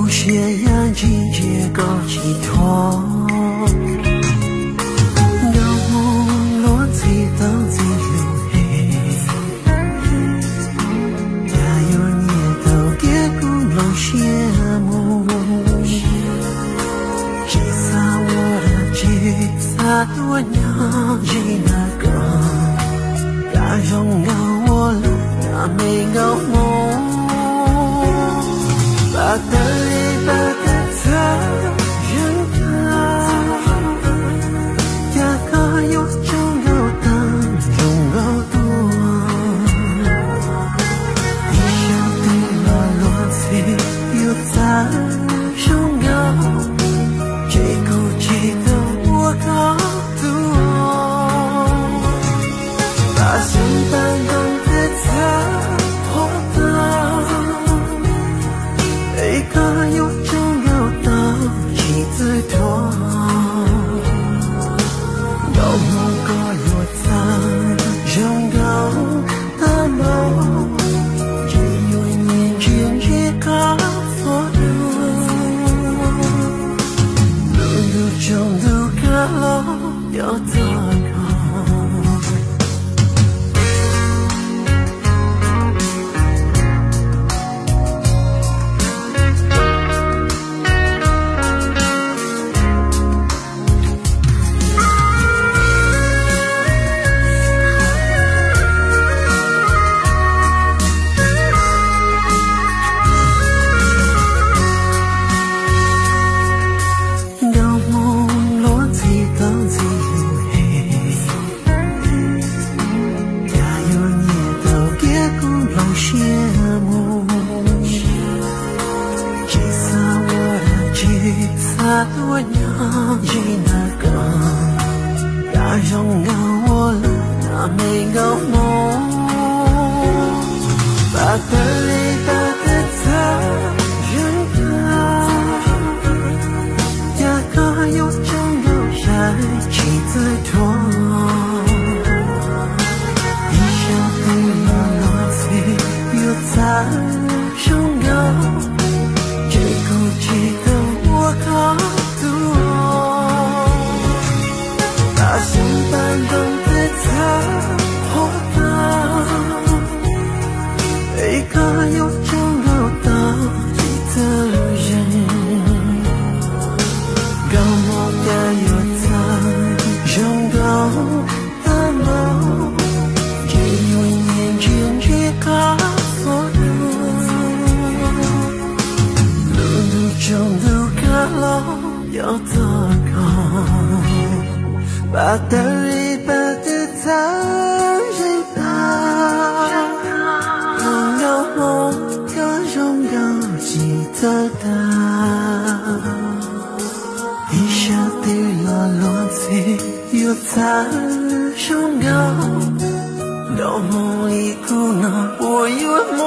无限阳季节高寄托，有梦落最等最流黑，家有年头给古老羡慕，吉萨我的吉萨多娘吉那个，家中有我了那没有梦。把的里把的他人啊，呀个有中有当中有多，一想对了落水有在中有，这股气的我高度，把心般懂得他。一个有中有的妻子多，有梦个有藏中有的梦，只有年轻一个佛路中路个路有多我娘吉那个，家中有我了那没有梦，把的里把的他人啊，呀个有中有在妻子多，一想对了落水有在中有，这股气的我高。把心般懂得他活的，一个有中有道理的人，高梦的有藏中高的梦，只有年轻一个佛路中路个路有多高。把的里把的他人啊，朋友梦各种有记得的，一下对了落水有在中有，到梦里苦恼我有梦。